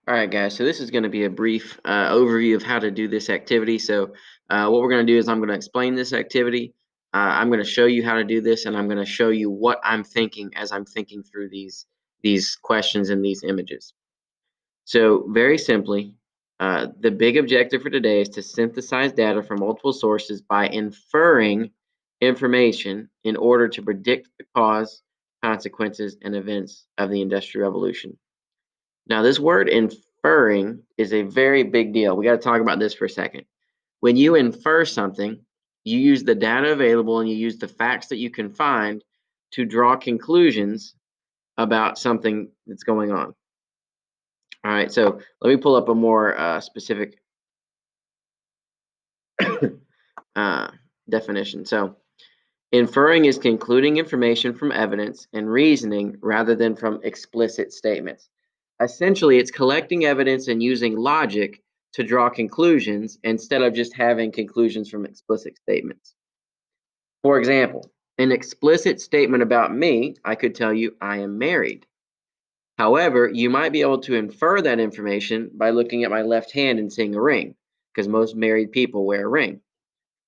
All right, guys. So this is going to be a brief overview of how to do this activity. So what we're going to do is I'm going to explain this activity. I'm going to show you how to do this, and I'm going to show you what I'm thinking as I'm thinking through these questions and these images. So very simply, the big objective for today is to synthesize data from multiple sources by inferring information in order to predict the cause, consequences, and events of the Industrial Revolution. Now, this word inferring is a very big deal. We got to talk about this for a second. When you infer something, you use the data available and you use the facts that you can find to draw conclusions about something that's going on. All right, so let me pull up a more specific uh, definition. So, inferring is concluding information from evidence and reasoning rather than from explicit statements. Essentially, it's collecting evidence and using logic to draw conclusions instead of just having conclusions from explicit statements. For example, an explicit statement about me, I could tell you I am married. However, you might be able to infer that information by looking at my left hand and seeing a ring, because most married people wear a ring.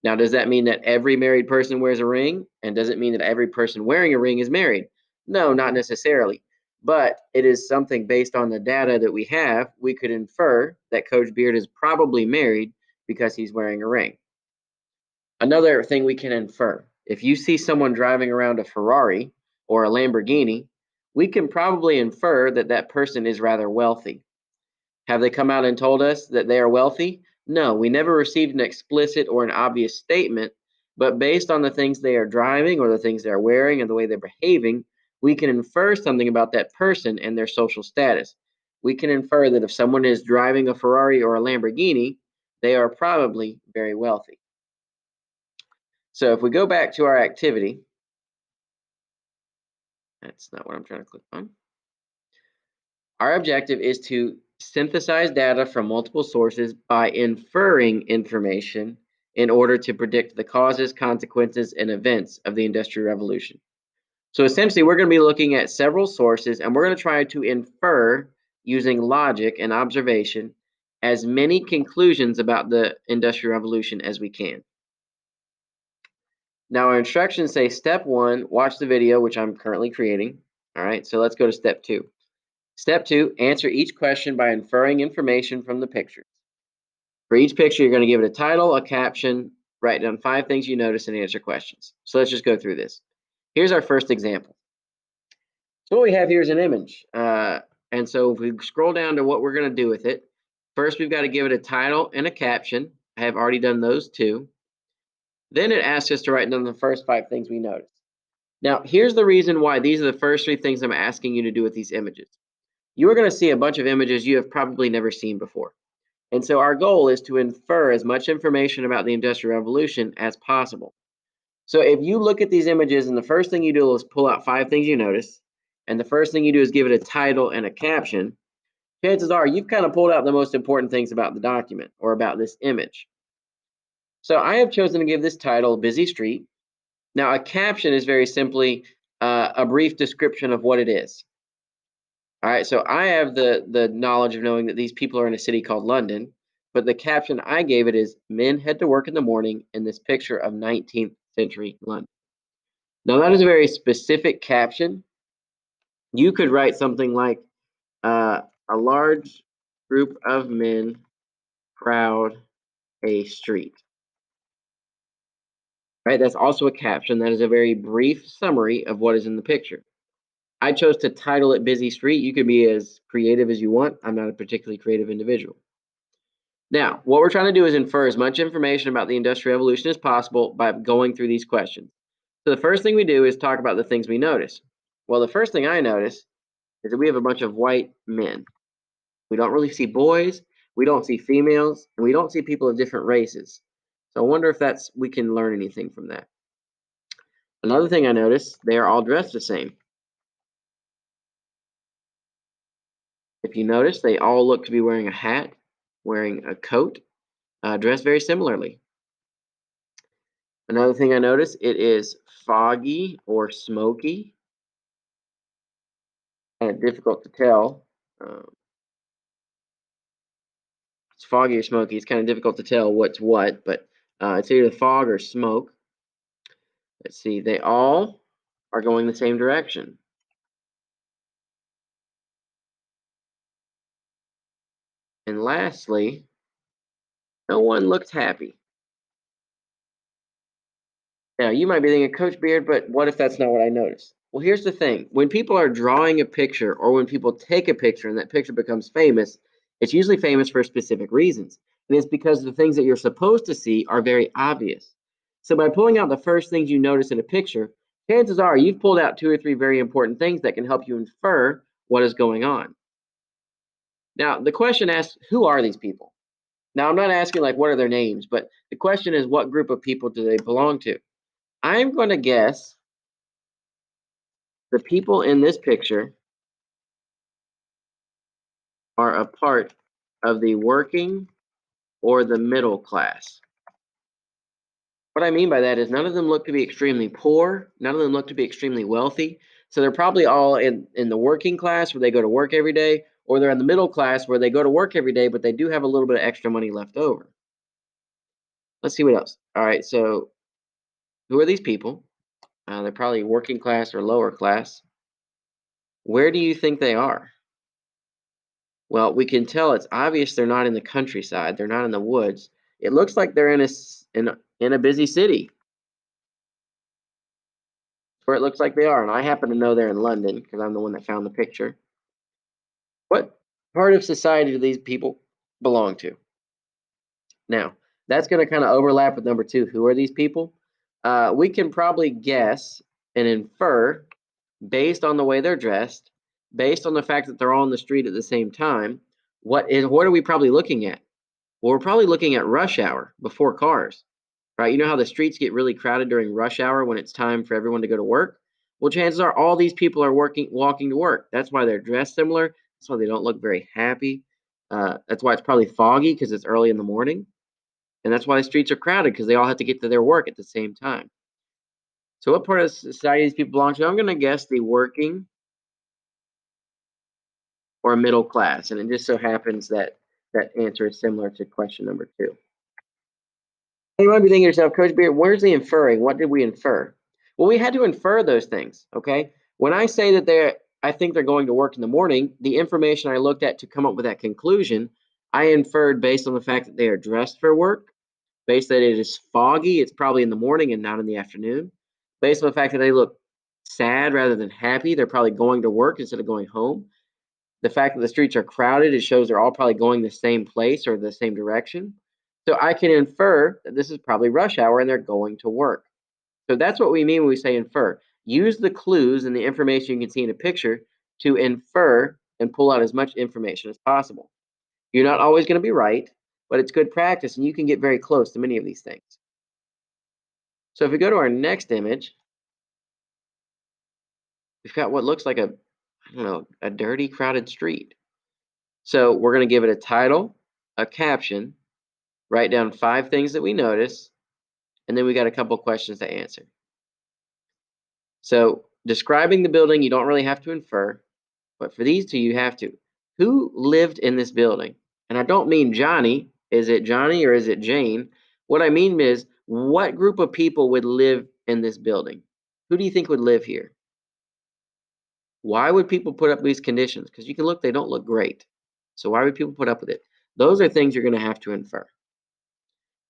Now, does that mean that every married person wears a ring? And does it mean that every person wearing a ring is married? No, not necessarily. But it is something based on the data that we have, we could infer that Coach Beard is probably married because he's wearing a ring. Another thing we can infer, if you see someone driving around a Ferrari or a Lamborghini, we can probably infer that that person is rather wealthy. Have they come out and told us that they are wealthy? No, we never received an explicit or an obvious statement, but based on the things they are driving or the things they're wearing and the way they're behaving, we can infer something about that person and their social status. We can infer that if someone is driving a Ferrari or a Lamborghini, they are probably very wealthy. So if we go back to our activity, that's not what I'm trying to click on. Our objective is to synthesize data from multiple sources by inferring information in order to predict the causes, consequences, and events of the Industrial Revolution. So essentially, we're going to be looking at several sources and we're going to try to infer using logic and observation as many conclusions about the Industrial Revolution as we can. Now, our instructions say step one, watch the video, which I'm currently creating. All right, so let's go to step two. Step two, answer each question by inferring information from the pictures. For each picture, you're going to give it a title, a caption, write down 5 things you notice, and answer questions. So let's just go through this. Here's our first example. So what we have here is an image. And so if we scroll down to what we're going to do with it, first we've got to give it a title and a caption. I have already done those 2. Then it asks us to write down the first 5 things we noticed. Now, here's the reason why these are the first 3 things I'm asking you to do with these images. You are going to see a bunch of images you have probably never seen before. And so our goal is to infer as much information about the Industrial Revolution as possible. So if you look at these images and the first thing you do is pull out 5 things you notice, and the first thing you do is give it a title and a caption, chances are you've kind of pulled out the most important things about the document or about this image. So I have chosen to give this title Busy Street. Now a caption is very simply a brief description of what it is. All right, so I have the knowledge of knowing that these people are in a city called London, but the caption I gave it is "Men head to work in the morning in this picture of 19th century London." Now that is a very specific caption. You could write something like "A large group of men crowd a street." Right, that's also a caption. That is a very brief summary of what is in the picture. I chose to title it Busy Street. You can be as creative as you want. I'm not a particularly creative individual. Now, what we're trying to do is infer as much information about the Industrial Revolution as possible by going through these questions. So the first thing we do is talk about the things we notice. Well, the first thing I notice is that we have a bunch of white men. We don't really see boys, we don't see females, and we don't see people of different races. So I wonder if we can learn anything from that. Another thing I notice, they are all dressed the same. If you notice, they all look to be wearing a hat, wearing a coat, dressed very similarly. Another thing I notice, it is foggy or smoky, and difficult to tell. foggy or smoky. It's kind of difficult to tell what's what, but it's either fog or smoke. Let's see. They all are going the same direction. And lastly, no one looks happy. Now, you might be thinking, Coach Beard, but what if that's not what I noticed? Well, here's the thing. When people are drawing a picture or when people take a picture and that picture becomes famous, it's usually famous for specific reasons. And it's because the things that you're supposed to see are very obvious. So by pulling out the first things you notice in a picture, chances are you've pulled out two or three very important things that can help you infer what is going on. Now, the question asks, who are these people? Now, I'm not asking like what are their names, but the question is what group of people do they belong to? I'm going to guess the people in this picture are a part of the working or the middle class. What I mean by that is none of them look to be extremely poor, none of them look to be extremely wealthy. So they're probably all in the working class where they go to work every day, or they're in the middle class where they go to work every day, but they do have a little bit of extra money left over. Let's see what else. All right, so who are these people? They're probably working class or lower class. Where do you think they are? Well, we can tell it's obvious they're not in the countryside. They're not in the woods. It looks like they're in a busy city. Where it looks like they are, and I happen to know they're in London because I'm the one that found the picture. What part of society do these people belong to? Now, that's going to kind of overlap with number two. Who are these people? We can probably guess and infer based on the way they're dressed, based on the fact that they're all on the street at the same time. What are we probably looking at? Well, we're probably looking at rush hour before cars, right? You know how the streets get really crowded during rush hour when it's time for everyone to go to work? Well, chances are all these people are walking to work. That's why they're dressed similar. That's why they don't look very happy. That's why it's probably foggy because it's early in the morning. And that's why the streets are crowded because they all have to get to their work at the same time. So, what part of society these people belong to? I'm going to guess the working or middle class. And it just so happens that that answer is similar to question number two. You might be thinking to yourself, Coach Beard, where's the inferring? What did we infer? Well, we had to infer those things. Okay. When I say that I think they're going to work in the morning, the information I looked at to come up with that conclusion, I inferred based on the fact that they are dressed for work, based that it is foggy, it's probably in the morning and not in the afternoon, based on the fact that they look sad rather than happy, they're probably going to work instead of going home. The fact that the streets are crowded, it shows they're all probably going the same place or the same direction. So I can infer that this is probably rush hour and they're going to work. So that's what we mean when we say infer. Use the clues and the information you can see in a picture to infer and pull out as much information as possible. You're not always going to be right, but it's good practice and you can get very close to many of these things. So if we go to our next image, we've got what looks like I don't know, a dirty, crowded street. So we're going to give it a title, a caption, write down 5 things that we notice, and then we got a couple questions to answer. So, describing the building, you don't really have to infer, but for these two, you have to. Who lived in this building? And I don't mean Johnny. Is it Johnny or is it Jane? What I mean is, what group of people would live in this building? Who do you think would live here? Why would people put up these conditions? Because you can look, they don't look great. So, why would people put up with it? Those are things you're going to have to infer.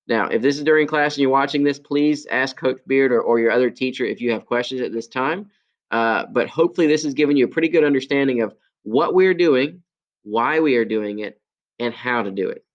Now, if this is during class and you're watching this, please ask Coach Beard or your other teacher if you have questions at this time. But hopefully this has given you a pretty good understanding of what we're doing, why we are doing it, and how to do it.